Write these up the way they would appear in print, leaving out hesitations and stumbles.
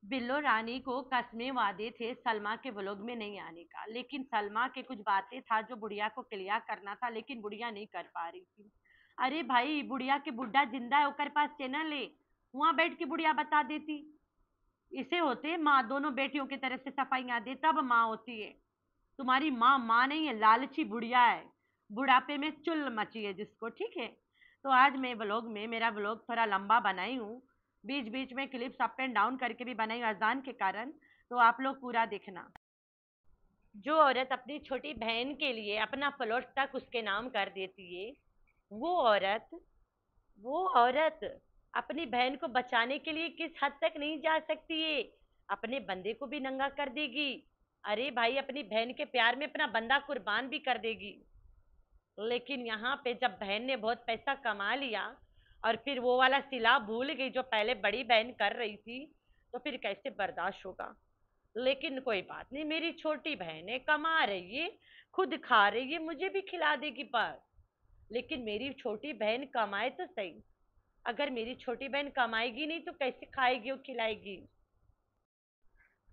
बिल्लो रानी को कसमें वादे थे सलमा के व्लॉग में नहीं आने का, लेकिन सलमा के कुछ बातें था जो बुढ़िया को क्लियर करना था, लेकिन बुढ़िया नहीं कर पा रही थी। अरे भाई, बुढ़िया के बुढ़ा जिंदा है, ओकर पास चैनल है, वहां बैठ के बुढ़िया बता देती। इसे होते माँ, दोनों बेटियों की तरफ से सफाइयां दे तब माँ होती है। तुम्हारी माँ माँ नहीं है, लालची बुढ़िया है। बुढ़ापे में चुल मची है जिसको, ठीक है। तो आज मैं व्लॉग में, मेरा व्लॉग थोड़ा लंबा बनाई हूँ, बीच बीच में क्लिप्स अप एंड डाउन करके भी बनाई हूँ अजान के कारण। तो आप लोग पूरा देखना। जो औरत अपनी छोटी बहन के लिए अपना प्लॉट तक उसके नाम कर देती है, वो औरत वो औरत अपनी बहन को बचाने के लिए किस हद तक नहीं जा सकती है। अपने बंदे को भी नंगा कर देगी। अरे भाई, अपनी बहन के प्यार में अपना बंदा कुर्बान भी कर देगी। लेकिन यहाँ पे जब बहन ने बहुत पैसा कमा लिया और फिर वो वाला सिला भूल गई जो पहले बड़ी बहन कर रही थी, तो फिर कैसे बर्दाश्त होगा। लेकिन कोई बात नहीं, मेरी छोटी बहन है, कमा रही है, खुद खा रही है, मुझे भी खिला देगी पर। लेकिन मेरी छोटी बहन कमाए तो सही। अगर मेरी छोटी बहन कमाएगी नहीं तो कैसे खाएगी और खिलाएगी।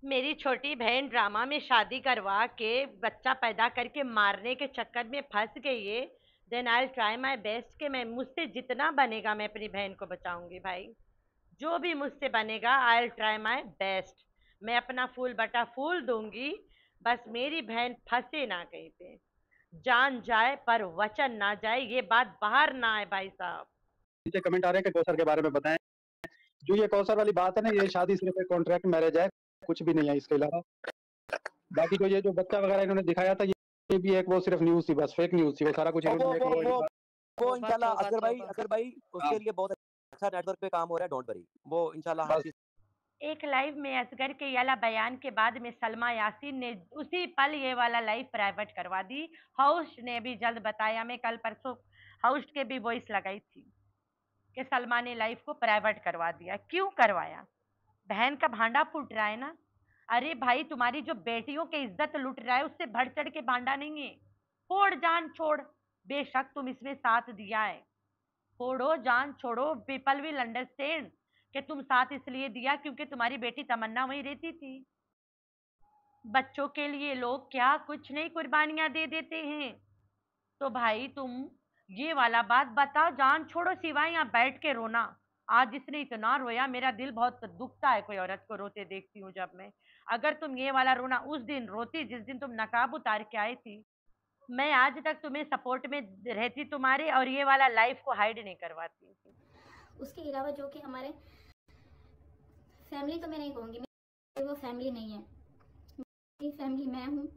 मेरी छोटी बहन ड्रामा में शादी करवा के बच्चा पैदा करके मारने के चक्कर में फंस गई है। Then I try my best कि मैं, मुझसे जितना बनेगा मैं अपनी बहन को बचाऊंगी भाई। जो भी मुझसे बनेगा आई ट्राई माई बेस्ट। मैं अपना फूल बटा फूल दूंगी। बस मेरी बहन फंसे ना कहीं पे। जान जाए पर वचन ना जाए, ये बात बाहर ना आए भाई साहब। नीचे कमेंट आ रहे हैं कि कौसर के बारे में बताएं। जो ये कौसर वाली बात है ना, ये शादी सिर्फ एक कॉन्ट्रैक्ट मैरिज है, कुछ भी नहीं है इसके अलावा। बाकी जो ये जो बच्चा वगैरह इन्होंने दिखाया था, ये भी एक वो सिर्फ न्यूज थी, बस फेक न्यूज थी, वो सारा कुछ इन्होंने एक वो तौबा इंशाल्लाह तौबा तौबा। असगर भाई हाँ, उसके लिए बहुत अच्छा नेटवर्क पे काम हो रहा है, डोंट वरी, वो इंशाल्लाह हर बस चीज। एक लाइव में असगर के ये वाला बयान के बाद में सलमा यासीन ने उसी पल ये वाला लाइव प्राइवेट करवा दी। हाउस ने भी जल्द बताया, मैं कल परसों हाउस के भी वॉइस लगाई थी कि सलमा ने लाइव को प्राइवेट करवा दिया। क्यों करवाया? बहन का भांडा फूट रहा है ना। अरे भाई, तुम्हारी जो बेटियों की इज्जत लुट रहा है उससे बढ़ चढ़ के भांडा नहीं है। फोड़ जान छोड़। बेशक तुम इसमें साथ दिया है, छोड़ो जान छोड़ो, पीपल विल अंडरस्टैंड कि तुम साथ इसलिए दिया क्योंकि तुम्हारी बेटी तमन्ना वहीं रहती थी। बच्चों के लिए लोग क्या कुछ नहीं कुर्बानियां दे देते हैं। तो भाई तुम ये वाला बात बताओ, जान छोड़ो सिवाय यहाँ बैठ के रोना। आज इसने इतना रोया, मेरा दिल बहुत दुखता है कोई औरत को रोते देखती हूँ जब मैं। अगर तुम ये वाला रोना उस दिन रोती जिस दिन तुम नकाब उतार के आई थी, मैं आज तक तुम्हें सपोर्ट में रहती तुम्हारे, और ये वाला लाइफ को हाइड नहीं करवाती। उसके अलावा जो कि हमारे फैमिली, तो मैं नहीं कहूँगी, मेरी वो फैमिली नहीं है। मेरी फैमिली मैं हूँ,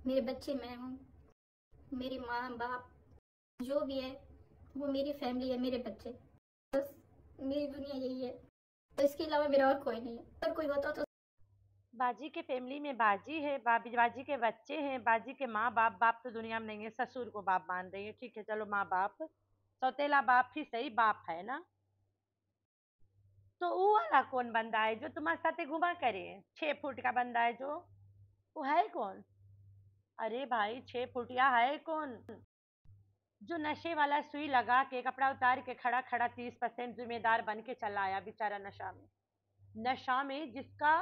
मेरे बच्चे मैं हूँ, मेरी माँ बाप जो भी है वो मेरी फैमिली है, मेरे बच्चे, बस मेरी दुनिया यही है। तो इसके अलावा मेरा और कोई नहीं है। अगर कोई होता तो बाजी के फैमिली में बाजी है, बाजी के बच्चे हैं, बाजी के माँ बाप। बाप तो दुनिया में नहीं है, ससुर को बाप मान रही है, ठीक है चलो माँ बाप, सौतेला बाप ही सही, बाप है ना। तो वो वाला कौन बंदा है जो तुम्हारे साथ घुमा करे? 6 फुट का बंदा है जो, वो है कौन? अरे भाई, 6 फुटिया है कौन? जो नशे वाला सुई लगा के कपड़ा उतार के खड़ा खड़ा 30% जिम्मेदार बन के चला आया बेचारा नशा में। नशा में जिसका,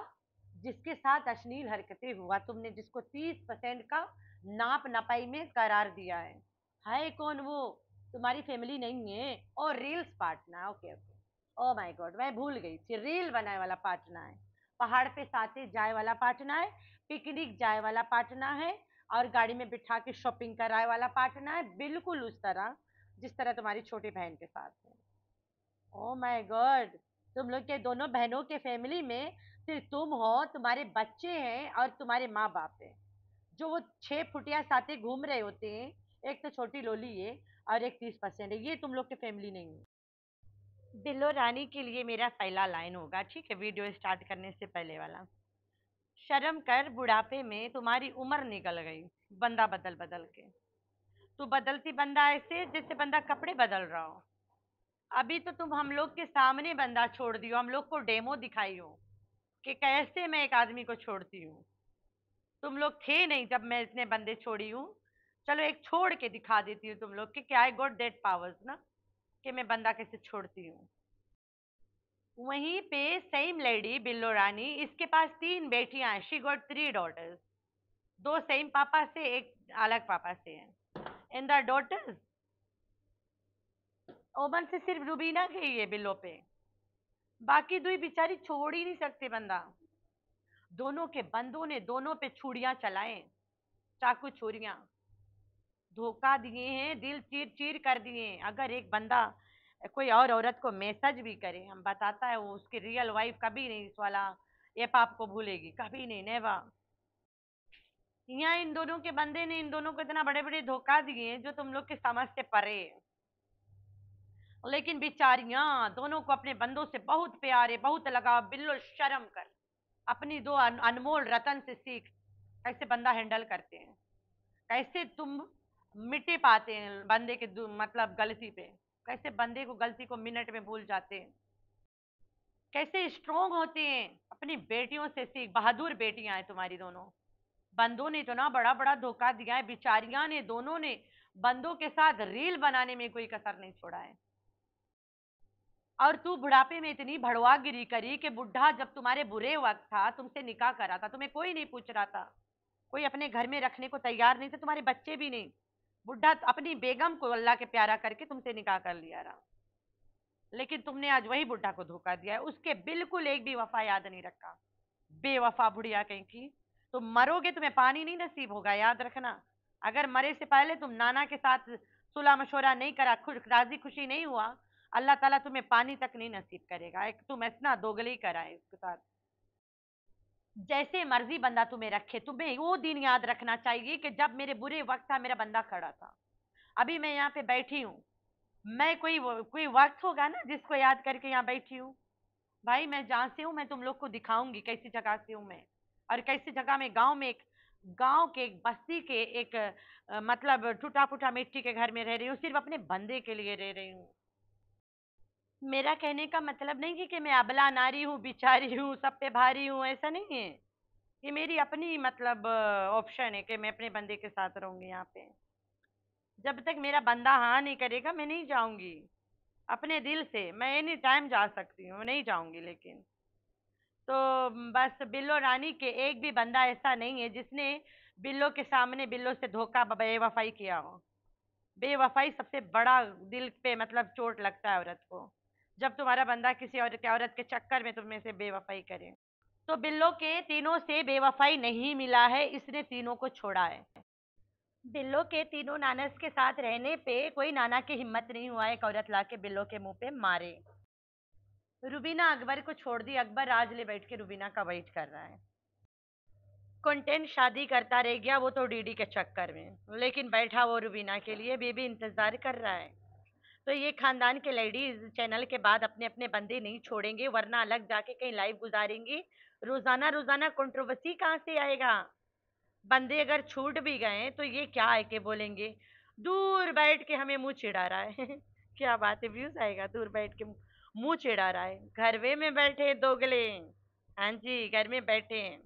जिसके साथ अश्लील हरकतें हुआ, तुमने जिसको 30% का नाप नपाई में करार दिया है कौन वो? तुम्हारी फैमिली नहीं है। और reels partner, okay okay. Oh my God, मैं भूल गई थी, रील बनाए वाला पार्टनर है, पहाड़ पे साथे जाए वाला पार्टनर है, पिकनिक जाए वाला पार्टनर है, और गाड़ी में बिठा के शॉपिंग कराए वाला पार्टनर है, बिल्कुल उस तरह जिस तरह तुम्हारी छोटी बहन के साथ है। ओ माय गॉड, तुम लोग के दोनों बहनों के फैमिली में सिर्फ तुम हो, तुम्हारे बच्चे हैं और तुम्हारे माँ बाप हैं। जो वो 6 फुटिया साथे घूम रहे होते हैं, एक तो छोटी लोली है और एक 30% है, ये तुम लोग के फैमिली नहीं है। बिल्लो रानी के लिए मेरा पहला लाइन होगा, ठीक है, वीडियो स्टार्ट करने से पहले वाला। शर्म कर, बुढ़ापे में तुम्हारी उम्र निकल गई बंदा बदल बदल के। तू बदलती बंदा ऐसे जैसे बंदा कपड़े बदल रहा हो। अभी तो तुम हम लोग के सामने बंदा छोड़ दियो, हम लोग को डेमो दिखाई हो कि कैसे मैं एक आदमी को छोड़ती हूँ। तुम लोग थे नहीं जब मैं इतने बंदे छोड़ी हूँ। चलो एक छोड़ के दिखा देती हूँ तुम लोग कि आई गॉट दैट पावर्स ना, कि मैं बंदा कैसे छोड़ती हूँ। वहीं पे सेम लेडी बिल्लो रानी, इसके पास 3 बेटियां हैं, शी गॉट 3 डॉटर्स, 2 सेम पापा से, एक अलग पापा से है। एंड द डॉटर्स ओमन से सिर्फ रुबीना गई है बिल्लो पे, बाकी 2 बेचारी छोड़ ही नहीं सकते बंदा। दोनों के बंदों ने दोनों पे छुरियां चलाए, चाकू छुरियां, धोखा दिए हैं, दिल चीर चीर कर दिए हैं। अगर एक बंदा कोई और औरत को मैसेज भी करे, हम बताता है, वो उसकी रियल वाइफ कभी नहीं इस वाला ये पाप को भूलेगी, कभी नहीं, नेवर। यहाँ इन दोनों के बंदे ने इन दोनों को इतना बड़े बड़े धोखा दिए हैं जो तुम लोग की समझ से परे है। लेकिन बेचारियां दोनों को अपने बंदों से बहुत प्यार है, बहुत लगाव। बिल्लो शर्म कर, अपनी 2 अनमोल रतन से सीख कैसे बंदा हैंडल करते हैं, कैसे तुम मिटे पाते हैं बंदे के मतलब गलती पे, कैसे बंदे को गलती को मिनट में भूल जाते हैं, कैसे स्ट्रोंग होते हैं। अपनी बेटियों से सीख, बहादुर बेटियां हैं तुम्हारी दोनों। बंदों ने तो ना बड़ा बड़ा धोखा दिया है, बिचारियां ने दोनों ने बंदों के साथ रील बनाने में कोई कसर नहीं छोड़ा है। और तू बुढ़ापे में इतनी भड़वागिरी करी कि बुढ़ा जब तुम्हारे बुरे वक्त था, तुमसे निकाह करा था, तुम्हें कोई नहीं पूछ रहा था, कोई अपने घर में रखने को तैयार नहीं थे, तुम्हारे बच्चे भी नहीं। बुढ़ा अपनी बेगम को अल्लाह के प्यारा करके तुमसे निकाह कर लिया रहा, लेकिन तुमने आज वही बुढ़ा को धोखा दिया है, उसके बिल्कुल एक भी वफा याद नहीं रखा। बेवफा बुढ़िया कहीं की। तुम मरोगे, तुम्हें पानी नहीं नसीब होगा, याद रखना। अगर मरे से पहले तुम नाना के साथ सुलह मशवरा नहीं करा, खुद राजी खुशी नहीं हुआ, अल्लाह ताला तुम्हें पानी तक नहीं नसीब करेगा। एक तुम इतना दोगली करा है इसके साथ। जैसे मर्जी बंदा तुम्हें रखे, तुम्हें वो दिन याद रखना चाहिए कि जब मेरे बुरे वक्त था मेरा बंदा खड़ा था। अभी मैं यहाँ पे बैठी हूँ, मैं कोई वक्त होगा ना जिसको याद करके यहाँ बैठी हूँ। भाई मैं जहाँ से हूँ मैं तुम लोग को दिखाऊंगी कैसी जगह से हूँ मैं, और कैसी जगह में, गांव के एक बस्ती के एक मतलब टूटा फूटा मिट्टी के घर में रह रही हूँ, सिर्फ अपने बंदे के लिए रह रही हूँ। मेरा कहने का मतलब नहीं है कि मैं अबला नारी हूँ, बिचारी हूँ, सब पे भारी हूँ, ऐसा नहीं है। ये मेरी अपनी मतलब ऑप्शन है कि मैं अपने बंदे के साथ रहूंगी यहाँ पे। जब तक मेरा बंदा हाँ नहीं करेगा मैं नहीं जाऊंगी। अपने दिल से मैं एनी टाइम जा सकती हूँ, नहीं जाऊंगी। लेकिन तो बस बिल्लो रानी के एक भी बंदा ऐसा नहीं है जिसने बिल्लो के सामने बिल्लो से धोखा बेवफाई किया हो। बेवफाई सबसे बड़ा दिल पे मतलब चोट लगता है औरत को, जब तुम्हारा बंदा किसी औरत के चक्कर में तुम्हें से बेवफाई करे। तो बिल्लो के तीनों से बेवफाई नहीं मिला है, इसने तीनों को छोड़ा है। बिल्लो के तीनों नानस के साथ रहने पे कोई नाना की हिम्मत नहीं हुआ एक औरत लाके बिल्लो के मुंह पे मारे। रुबीना अकबर को छोड़ दी, अकबर आज ले बैठ के रुबीना का वेट कर रहा है। कंटेंट शादी करता रह गया वो तो डीडी के चक्कर में, लेकिन बैठा वो रुबीना के लिए बेबी इंतजार कर रहा है। तो ये खानदान के लेडीज चैनल के बाद अपने अपने बंदे नहीं छोड़ेंगे, वरना अलग जाके कहीं लाइव गुजारेंगी। रोजाना रोजाना कंट्रोवर्सी कहाँ से आएगा? बंदे अगर छूट भी गए तो ये क्या है कि बोलेंगे दूर बैठ के हमें मुंह चिढ़ा रहा है। क्या बात है, व्यूज आएगा, दूर बैठ के मुंह चिढ़ा रहा है। घरवे में बैठे दोगले, हाँ जी घर में बैठे हैं,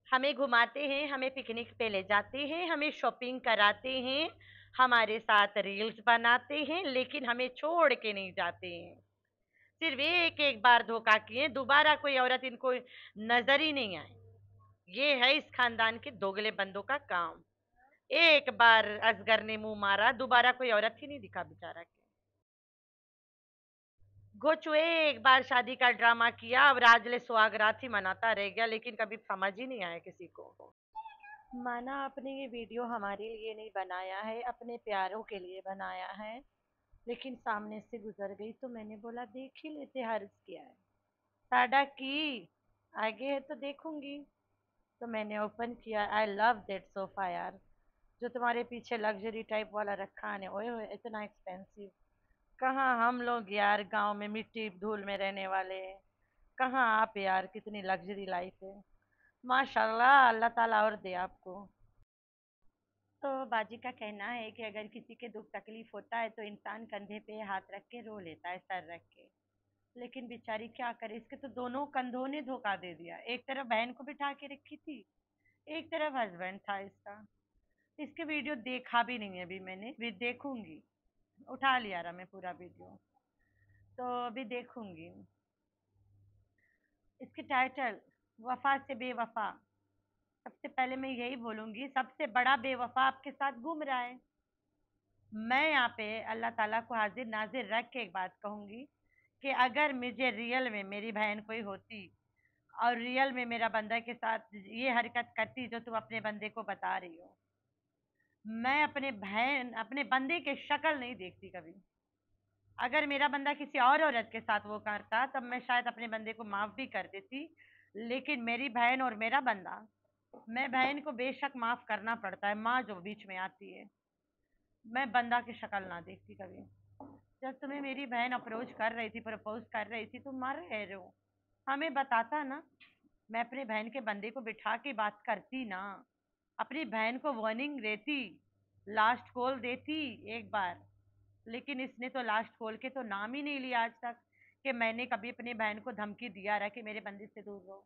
हमें घुमाते हैं, हमें पिकनिक पे ले जाते हैं, हमें शॉपिंग कराते हैं, हमारे साथ रील्स बनाते हैं, लेकिन हमें छोड़ के नहीं जाते हैं। सिर्फ एक एक बार धोखा किए, दोबारा कोई औरत इनको नजर ही नहीं आए। ये है इस खानदान के दोगले बंदों का काम। एक बार असगर ने मुंह मारा, दोबारा कोई औरत ही नहीं दिखा बेचारा के। गोचू एक बार शादी का ड्रामा किया, अब राजले सुहागरात ही मनाता रह गया, लेकिन कभी समझ ही नहीं आया किसी को। माना आपने ये वीडियो हमारे लिए नहीं बनाया है, अपने प्यारों के लिए बनाया है, लेकिन सामने से गुजर गई तो मैंने बोला देख ही लेते, हर्ज किया है। साडा की आगे है तो देखूंगी, तो मैंने ओपन किया। आई लव दैट सोफा यार, जो तुम्हारे पीछे लग्जरी टाइप वाला रखा है, ओए होए इतना एक्सपेंसिव। कहाँ हम लोग यार गांव में मिट्टी धूल में रहने वाले हैं, कहाँ आप यार, कितनी लग्जरी लाइफ है। माशाल्लाह, अल्लाह ताला और दे आपको। तो बाजी का कहना है कि अगर किसी के दुख तकलीफ होता है तो इंसान कंधे पे हाथ रख के रो लेता है, सर रख के। लेकिन बेचारी क्या करे, इसके तो दोनों कंधों ने धोखा दे दिया। एक तरफ बहन को बिठा के रखी थी, एक तरफ हस्बैंड था इसका। इसके वीडियो देखा भी नहीं है अभी मैंने, भी देखूंगी, उठा लिया रहा मैं पूरा वीडियो। तो अभी देखूंगी। इसकी टाइटल वफा से बेवफा। सबसे पहले मैं यही बोलूंगी, सबसे बड़ा बेवफा आपके साथ घूम रहा है। मैं यहाँ पे अल्लाह ताला को हाजिर नाजिर रख के एक बात कहूंगी कि अगर मुझे रियल में मेरी बहन कोई होती और रियल में मेरा बंदा के साथ ये हरकत करती जो तुम अपने बंदे को बता रही हो, मैं अपने बंदे के शक्ल नहीं देखती कभी। अगर मेरा बंदा किसी और औरत के साथ वो करता तब मैं शायद अपने बंदे को माफ भी कर देती, लेकिन मेरी बहन और मेरा बंदा, मैं बहन को बेशक माफ करना पड़ता है, माँ जो बीच में आती है, मैं बंदा की शक्ल ना देखती कभी। जब तुम्हें मेरी बहन अप्रोच कर रही थी, प्रपोज कर रही थी, तुम मर रहे हो, हमें बताता ना, मैं अपने बहन के बंदे को बिठा के बात करती ना, अपनी बहन को वार्निंग देती, लास्ट कॉल देती एक बार। लेकिन इसने तो लास्ट कॉल के तो नाम ही नहीं लिया आज तक कि मैंने कभी अपनी बहन को धमकी दिया रहा कि मेरे बंदे से दूर रहो।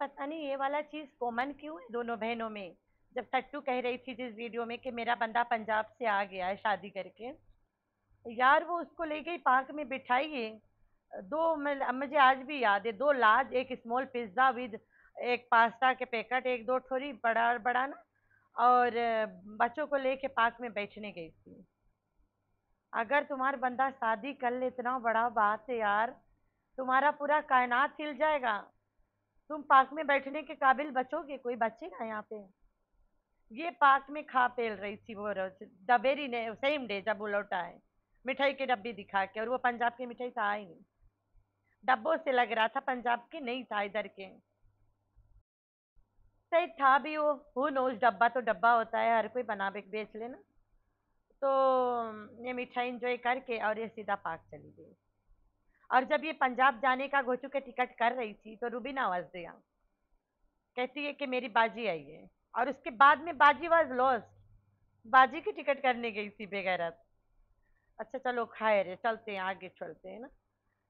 पता नहीं ये वाला चीज कॉमन क्यों है दोनों बहनों में। जब सट्टू कह रही थी जिस वीडियो में कि मेरा बंदा पंजाब से आ गया है शादी करके, यार वो उसको ले गई पार्क में बिठाई है, मुझे आज भी याद है, 2 लार्ज, एक स्मॉल पिज्जा विद एक पास्ता के पैकेट, एक दो थोड़ी बड़ा बड़ा ना, और बच्चों को लेके पार्क में बैठने गई थी। अगर तुम्हारा बंदा शादी कर ले, इतना बड़ा बात है यार, तुम्हारा पूरा कायनात हिल जाएगा। तुम पार्क में बैठने के काबिल बचोगे? कोई बचेगा यहाँ पे? ये पार्क में खा पेल रही थी वो रोज, द वेरी सेम डे जब वो लौटा है, मिठाई के डब्बे दिखा के, और वो पंजाब की मिठाई था ही नहीं, डब्बों से लग रहा था, पंजाब की नहीं था, इधर के। सही था भी वो, हु नोज, डब्बा तो डब्बा होता है, हर कोई बना बेच लेना। तो ये मिठाई एंजॉय करके और ये सीधा पार्क चली गई। और जब ये पंजाब जाने का घोचू के टिकट कर रही थी तो रूबीना आवाज दिया, कहती है कि मेरी बाजी आई है, और उसके बाद में बाजी वाज लॉस्ट, बाजी की टिकट करने गई थी बेगैरत। अच्छा चलो खैर है, चलते हैं आगे, चलते हैं ना।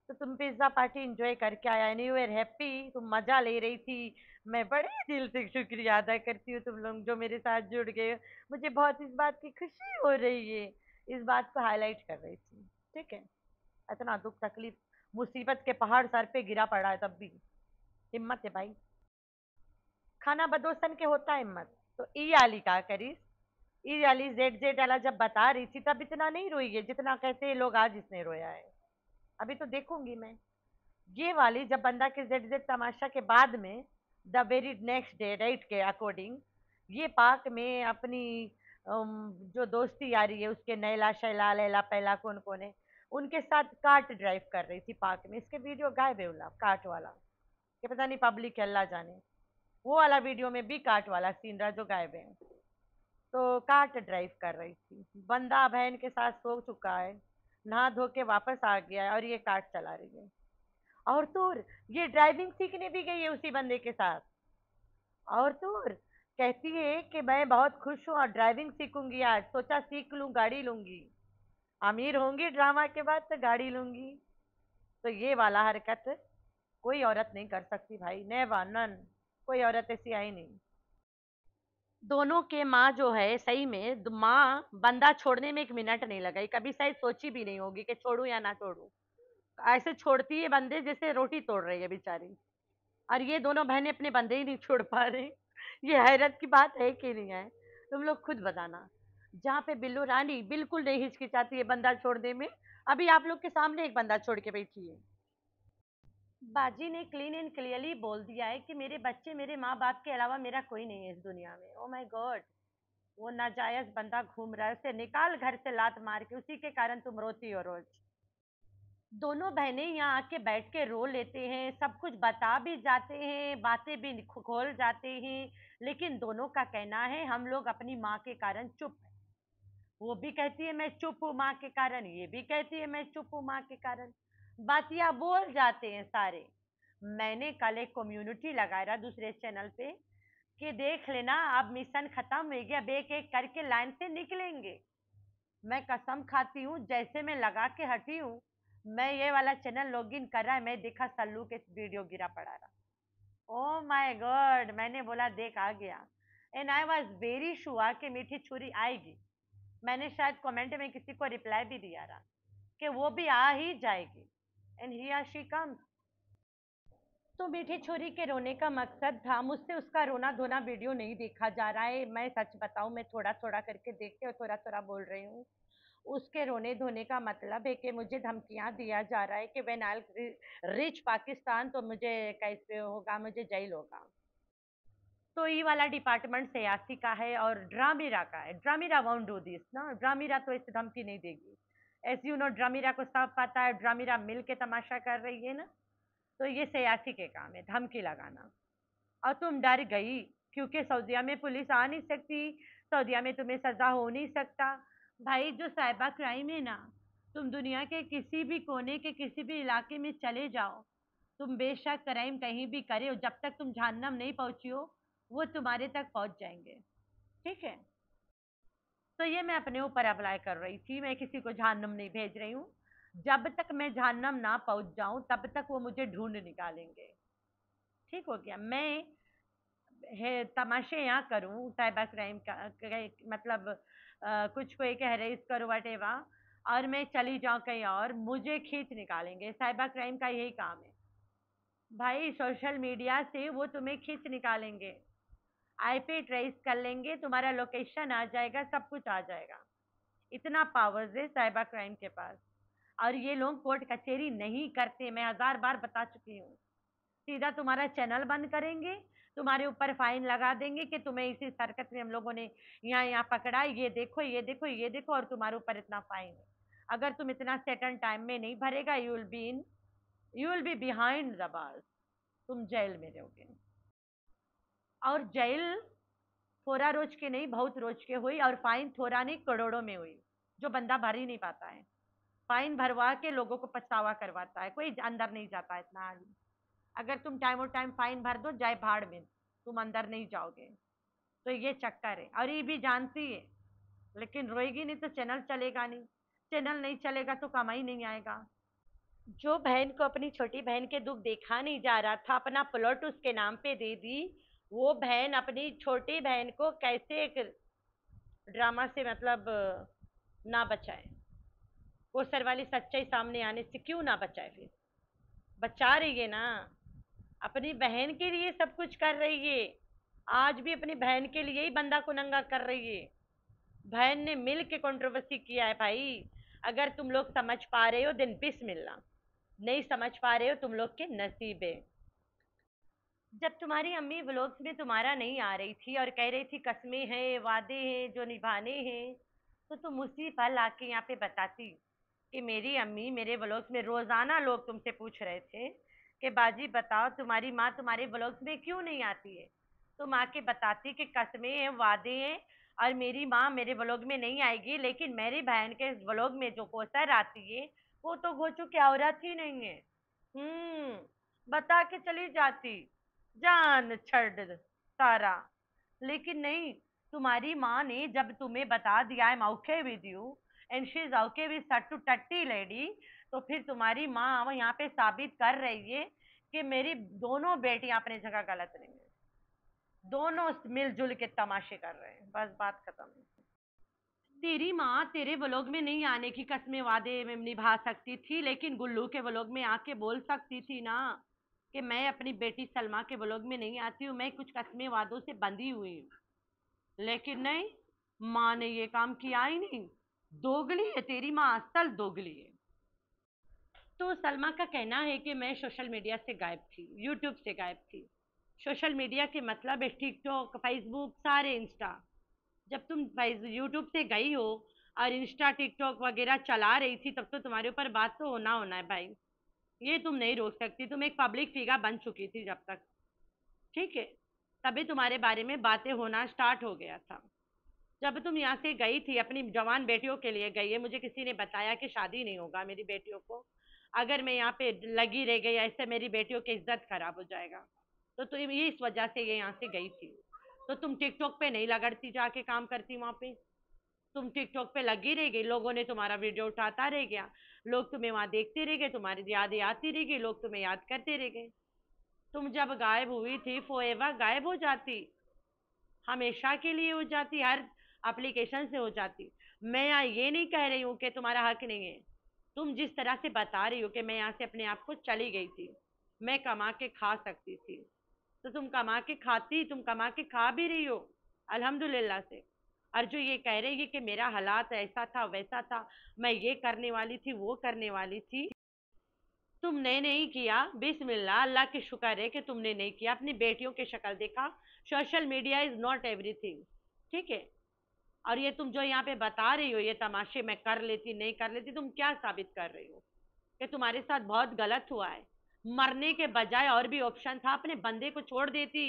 तो तुम पिज्जा पार्टी एंजॉय करके आया, एंड यू आर हैप्पी, तुम मजा ले रही थी। मैं बड़े दिल से शुक्रिया अदा करती हूँ तुम लोग जो मेरे साथ जुड़ गए हो। मुझे बहुत इस बात की खुशी हो रही है, इस बात को हाईलाइट कर रही थी। ठीक है, इतना दुख तकलीफ मुसीबत के पहाड़ सर पे गिरा पड़ा है तब भी हिम्मत है भाई, खाना बदोसन के होता है हिम्मत। तो ई आली का करीस, ई आली जेड जेड आला जब बता रही थी तब इतना नहीं रोई है जितना कहते हैं लोग आज इसने रोया है। अभी तो देखूंगी मैं ये वाली, जब बंदा के जेड जेड तमाशा के बाद में the very next day right के अकॉर्डिंग ये पार्क में अपनी जो दोस्ती यारी है उसके नैला शैला लैला पहला कौन कौन है उनके साथ कार्ट ड्राइव कर रही थी पार्क में। इसके वीडियो गायब है वाला कार्ट वाला, कि पता नहीं पब्लिक अल्लाह जाने, वो वाला वीडियो में भी कार्ट वाला सीन रहा जो गायब है। तो कार्ट ड्राइव कर रही थी, बंदा बहन के साथ सो चुका है, नहा धो के वापस आ गया है और ये कार्ट चला रही है। और तो ये ड्राइविंग सीखने भी गई है उसी बंदे के साथ। और तो कहती है कि मैं बहुत खुश हूँ और ड्राइविंग सीखूंगी, आज सोचा सीख लूँ, गाड़ी लूंगी, अमीर होंगी ड्रामा के बाद तो गाड़ी लूंगी। तो ये वाला हरकत कोई औरत नहीं कर सकती भाई, नेवर नन, कोई औरत ऐसी आई नहीं। दोनों के माँ जो है सही में माँ बंदा छोड़ने में 1 मिनट नहीं लगाई, कभी शायद सोची भी नहीं होगी कि छोड़ूं या ना छोड़ूं। ऐसे छोड़ती है बंदे जैसे रोटी तोड़ रही है बेचारी, और ये दोनों बहनें अपने बंदे ही नहीं छोड़ पा रही। ये हैरत की बात है कि नहीं है? तुम लोग खुद बताना। जहाँ पे बिल्लू रानी बिल्कुल नहीं हिचकिचाती है बंदा छोड़ने में, अभी आप लोग के सामने एक बंदा छोड़ के बैठी है। बाजी ने क्लीन एंड क्लियरली बोल दिया है कि मेरे बच्चे मेरे माँ बाप के अलावा मेरा कोई नहीं है इस दुनिया में। ओ माय गॉड, वो नाजायज बंदा घूम रहा है, उसे निकाल घर से लात मार के, उसी के कारण तुम रोती हो रोज। दोनों बहनें यहाँ आके बैठ के रो लेते हैं, सब कुछ बता भी जाते हैं, बातें भी खोल जाते हैं, लेकिन दोनों का कहना है हम लोग अपनी माँ के कारण चुप हैं। वो भी कहती है मैं चुप हूँ माँ के कारण, ये भी कहती है मैं चुप हूँ माँ के कारण, बातियां बोल जाते हैं सारे। मैंने कल एक कम्युनिटी लगाया दूसरे चैनल पे कि देख लेना अब मिशन खत्म हो गया, अब एक एक करके लाइन से निकलेंगे। मैं कसम खाती हूँ जैसे मैं लगा के हटी हूँ, मैं ये वाला चैनल लॉगिन कर रहा है, मैं देखा सल्लू के वीडियो गिरा पड़ा रहा। ओ माय गॉड, मैंने बोला देख आ गया, and I was very sure कि मीठी छुरी आएगी। मैंने शायद कमेंट में किसी को रिप्लाई भी दिया रहा कि वो भी आ ही जाएगी, एंड हियर शी कम्स। तो मीठी छोरी के रोने का मकसद था, मुझसे उसका रोना धोना वीडियो नहीं देखा जा रहा है। मैं सच बताऊं, मैं थोड़ा थोड़ा करके देख के और थोड़ा थोड़ा बोल रही हूँ। उसके रोने धोने का मतलब है कि मुझे धमकियां दिया जा रहा है कि व्हेन आई रीच पाकिस्तान तो मुझे कैसे होगा, मुझे जेल होगा। तो ये वाला डिपार्टमेंट सियासी का है और ड्रामीरा का है। ड्रामीरा वोंट डू दिस ना, ड्रामीरा तो ऐसे धमकी नहीं देगी। एज यू नो, ड्रामीरा को सब पता है, ड्रामीरा मिल के तमाशा कर रही है ना। तो ये सियासी के काम है धमकी लगाना। और तुम डर गई क्योंकि सऊदीया में पुलिस आ नहीं सकती, सऊदीया में तुम्हें सजा हो नहीं सकता। भाई जो साइबर क्राइम है ना, तुम दुनिया के किसी भी कोने के किसी भी इलाके में चले जाओ, तुम बेशक क्राइम कहीं भी करे हो, जब तक तुम जहन्नम नहीं पहुंची हो वो तुम्हारे तक पहुंच जाएंगे। ठीक है, तो ये मैं अपने ऊपर अप्लाई कर रही थी, मैं किसी को जहन्नम नहीं भेज रही हूँ। जब तक मैं जहन्नम ना पहुंच जाऊं तब तक वो मुझे ढूंढ निकालेंगे। ठीक हो गया। मैं है तमाशे यहाँ करूँ साइबर क्राइम का मतलब कुछ कोई कह रहे इस करो वटेवा, और मैं चली जाऊँ कहीं और, मुझे खींच निकालेंगे। साइबर क्राइम का यही काम है भाई, सोशल मीडिया से वो तुम्हें खींच निकालेंगे, आईपी ट्रेस कर लेंगे, तुम्हारा लोकेशन आ जाएगा, सब कुछ आ जाएगा। इतना पावर्स है साइबर क्राइम के पास। और ये लोग कोर्ट कचहरी नहीं करते, मैं 1000 बार बता चुकी हूँ। सीधा तुम्हारा चैनल बंद करेंगे, तुम्हारे ऊपर फाइन लगा देंगे कि तुम्हें इसी हरकत में हम लोगों ने यहाँ यहाँ पकड़ा, ये देखो ये देखो ये देखो, और तुम्हारे ऊपर इतना फाइन है। अगर तुम इतना सेटन टाइम में नहीं भरेगा, you will be behind the bars, तुम जेल में रहोगे। और जेल थोड़ा रोज के नहीं, बहुत रोज के हुई, और फाइन थोड़ा नहीं करोड़ों में हुई, जो बंदा भर ही नहीं पाता है। फाइन भरवा के लोगों को पछतावा करवाता है, कोई अंदर नहीं जाता इतना आदमी। अगर तुम टाइम और टाइम फाइन भर दो, जाए भाड़ में, तुम अंदर नहीं जाओगे। तो ये चक्कर है, और ये भी जानती है, लेकिन रोएगी नहीं तो चैनल चलेगा नहीं, चैनल नहीं चलेगा तो कमाई नहीं आएगा। जो बहन को अपनी छोटी बहन के दुख देखा नहीं जा रहा था, अपना प्लॉट उसके नाम पे दे दी, वो बहन अपनी छोटी बहन को कैसे एक ड्रामा से मतलब ना बचाए, कोसर वाली सच्चाई सामने आने से क्यों ना बचाए? फिर बचा रही है ना, अपनी बहन के लिए सब कुछ कर रही है। आज भी अपनी बहन के लिए ही बंदा को नंगा कर रही है। बहन ने मिल के कंट्रोवर्सी किया है भाई। अगर तुम लोग समझ पा रहे हो दिन बिस्मिल्लाह, नहीं समझ पा रहे हो तुम लोग के नसीब है। जब तुम्हारी अम्मी व्लॉग्स में तुम्हारा नहीं आ रही थी और कह रही थी कस्में हैं वादे हैं जो निभाने हैं, तो तुम उसी पल आके यहाँ पे बताती कि मेरी अम्मी, मेरे व्लॉग्स में रोजाना लोग तुमसे पूछ रहे थे कि बाजी बताओ तुम्हारी माँ तुम्हारे व्लॉग्स में क्यों नहीं आती है। तुम आके बताती कि कस्में हैं वादे हैं और मेरी माँ मेरे व्लॉग में नहीं आएगी, लेकिन मेरी बहन के व्लॉग में जो कोसर आती है वो तो गोचू की औरत ही नहीं है। बता के चली जाती, जान छड़ सारा। लेकिन नहीं, तुम्हारी माँ ने जब तुम्हें बता दिया I am okay with you and she is okay with सट्टू टट्टी लेडी, तो फिर तुम्हारी माँ यहाँ पे साबित कर रही है कि मेरी दोनों बेटियां अपनी जगह गलत नहीं है, दोनों मिलजुल के तमाशे कर रहे हैं, बस बात खत्म। तेरी माँ तेरे व्लॉग में नहीं आने की कस्में वादे में निभा सकती थी, लेकिन गुल्लू के व्लॉग में आके बोल सकती थी ना कि मैं अपनी बेटी सलमा के व्लॉग में नहीं आती हूँ, मैं कुछ कस्में वादों से बंधी हुई हूँ। लेकिन नहीं, माँ ने ये काम किया ही नहीं। दोगली है तेरी माँ, असल दोगली है। तो सलमा का कहना है कि मैं सोशल मीडिया से गायब थी, यूट्यूब से गायब थी। सोशल मीडिया के मतलब है टिकटॉक, फेसबुक, सारे इंस्टा। जब तुम यूट्यूब से गई हो और इंस्टा टिकटॉक वगैरह चला रही थी, तब तो तुम्हारे ऊपर बात तो होना होना है भाई, ये तुम नहीं रोक सकती। तुम एक पब्लिक फिगर बन चुकी थी जब तक, ठीक है, तभी तुम्हारे बारे में बातें होना स्टार्ट हो गया था। जब तुम यहाँ से गई थी, अपनी जवान बेटियों के लिए गई है, मुझे किसी ने बताया कि शादी नहीं होगा मेरी बेटियों को, अगर मैं यहाँ पे लगी रह गई ऐसे मेरी बेटियों की इज्जत खराब हो जाएगा, तो तुम ये इस वजह से ये यहाँ से गई थी। तो तुम टिकटॉक पे नहीं लगड़ती, जाके काम करती वहाँ पे, तुम टिकटॉक पे लगी रह गई, लोगों ने तुम्हारा वीडियो उठाता रह गया, लोग तुम्हें वहां देखते रह गए, तुम्हारी यादें आती रह गई, लोग तुम्हें याद करते रह गए। तुम जब गायब हुई थी फॉरएवर गायब हो जाती, हमेशा के लिए हो जाती, हर एप्लीकेशन से हो जाती। मैं यहाँ ये नहीं कह रही हूँ कि तुम्हारा हक नहीं है, तुम जिस तरह से बता रही हो कि मैं यहाँ से अपने आप को चली गई थी, मैं कमा के खा सकती थी, तो तुम कमा के खाती, तुम कमा के खा भी रही हो अल्हम्दुलिल्लाह से। और जो ये कह रही है कि मेरा हालात ऐसा था वैसा था, मैं ये करने वाली थी वो करने वाली थी, तुमने नहीं किया। बिस्मिल्लाह, अल्लाह की शुक्र है कि तुमने नहीं किया। अपनी बेटियों की शक्ल देखा। Social media is not everything, ठीक है। और ये तुम जो यहाँ पे बता रही हो, ये तमाशे में कर लेती नहीं कर लेती, तुम क्या साबित कर रही हो कि तुम्हारे साथ बहुत गलत हुआ है? मरने के बजाय और भी ऑप्शन था, अपने बंदे को छोड़ देती,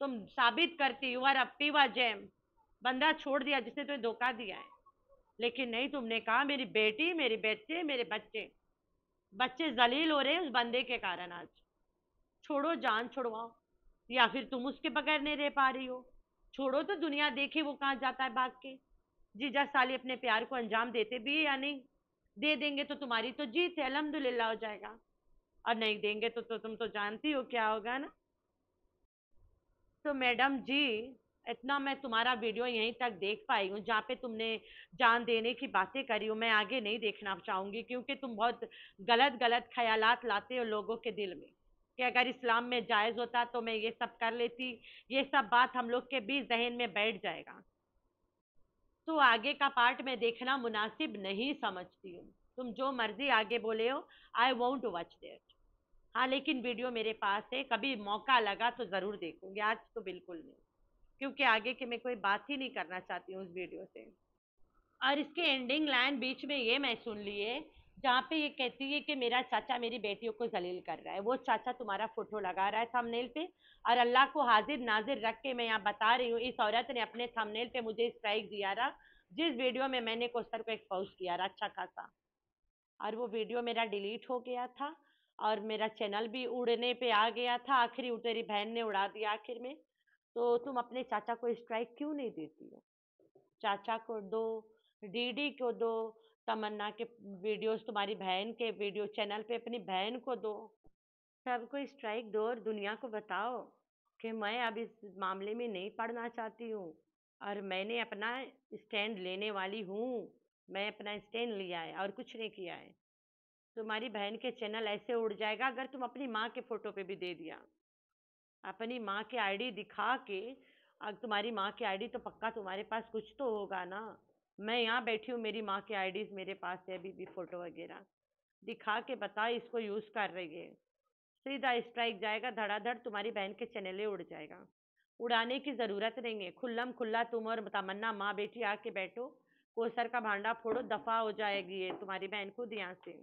तुम साबित करती यू आर अप्पीवा जैम, बंदा छोड़ दिया जिसने तुम्हें धोखा दिया है। लेकिन नहीं, तुमने कहा मेरी बेटी, मेरे बेटे, मेरे बच्चे, बच्चे जलील हो रहे हैं उस बंदे के कारण आज। छोड़ो, जान छुड़वाओ, या फिर तुम उसके बगैर नहीं रह पा रही हो, छोड़ो तो दुनिया देखे वो कहाँ जाता है भाग के। जीजा साली अपने प्यार को अंजाम देते भी है या नहीं? दे देंगे तो तुम्हारी तो जीत है, अल्हम्दुलिल्लाह हो जाएगा। और नहीं देंगे तो तुम तो जानती हो क्या होगा ना। तो मैडम जी, इतना मैं तुम्हारा वीडियो यहीं तक देख पाई हूँ जहाँ पे तुमने जान देने की बातें करी हो। मैं आगे नहीं देखना चाहूंगी, क्योंकि तुम बहुत गलत गलत ख्यालात लाते हो लोगों के दिल में कि अगर इस्लाम में जायज़ होता तो मैं ये सब कर लेती। ये सब बात हम लोग के भी जहन में बैठ जाएगा, तो आगे का पार्ट मैं देखना मुनासिब नहीं समझती हूँ। तुम जो मर्जी आगे बोले हो, आई वॉन्ट वॉच दैट। हाँ, लेकिन वीडियो मेरे पास है, कभी मौका लगा तो ज़रूर देखूंगी, आज तो बिल्कुल नहीं, क्योंकि आगे की मैं कोई बात ही नहीं करना चाहती हूँ उस वीडियो से। और इसके एंडिंग लाइन बीच में ये मैं सुन ली है, जहाँ पे ये कहती है कि मेरा चाचा मेरी बेटियों को जलील कर रहा है। वो चाचा तुम्हारा फोटो लगा रहा है थंबनेल पे, और अल्लाह को हाजिर नाजिर रख के मैं यहाँ बता रही हूँ, इस औरत ने अपने थंबनेल पे मुझे स्ट्राइक दिया रहा, जिस वीडियो में मैंने कोस्टर को एक्सपोज किया रहा अच्छा खासा। और वो वीडियो मेरा डिलीट हो गया था, और मेरा चैनल भी उड़ने पे आ गया था, आखिरी तेरी बहन ने उड़ा दिया आखिर में। तो तुम अपने चाचा को स्ट्राइक क्यों नहीं देती हो? चाचा को दो, डीडी को दो, तमन्ना के वीडियोस, तुम्हारी बहन के वीडियो चैनल पे अपनी बहन को दो, सबको स्ट्राइक दो और दुनिया को बताओ कि मैं अब इस मामले में नहीं पढ़ना चाहती हूँ, और मैंने अपना स्टैंड लेने वाली हूँ। मैं अपना स्टैंड लिया है और कुछ नहीं किया है। तुम्हारी बहन के चैनल ऐसे उड़ जाएगा अगर तुम अपनी माँ के फोटो पे भी दे दिया, अपनी माँ की आईडी दिखा के। अब तुम्हारी माँ की आईडी तो पक्का तुम्हारे पास कुछ तो होगा ना। मैं यहाँ बैठी हूँ, मेरी माँ की आईडीज मेरे पास है अभी भी, फोटो वगैरह दिखा के बता इसको यूज कर रही है, सीधा स्ट्राइक जाएगा धड़ाधड़, तुम्हारी बहन के चैनल उड़ जाएगा। उड़ाने की जरूरत नहीं है, खुल्लम खुल्ला तुम और तमन्ना माँ बेटी आके बैठो, कोसर का भांडा फोड़ो, दफा हो जाएगी ये तुम्हारी बहन खुद यहाँ से।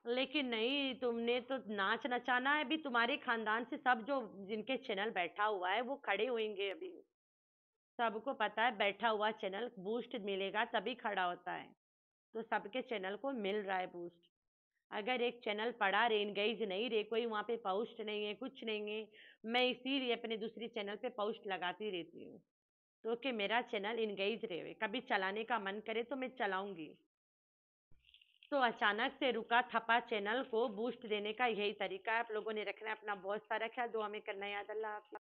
लेकिन नहीं, तुमने तो नाच नचाना है अभी। तुम्हारे खानदान से सब जो जिनके चैनल बैठा हुआ है वो खड़े होंगे अभी। सबको पता है बैठा हुआ चैनल बूस्ट मिलेगा तभी खड़ा होता है, तो सबके चैनल को मिल रहा है बूस्ट। अगर एक चैनल पड़ा रे, इंगेज नहीं रे, कोई वहाँ पे पोस्ट नहीं है, कुछ नहीं है, मैं इसीलिए अपने दूसरी चैनल पे पोस्ट लगाती रहती हूँ, तो कि मेरा चैनल इंगेज रहे, कभी चलाने का मन करे तो मैं चलाऊंगी। तो अचानक से रुका थपा चैनल को बूस्ट देने का यही तरीका है आप लोगों ने रखना है। अपना बहुत सारा ख्याल, दुआ में करना याद। अल्लाह हाफ़िज़।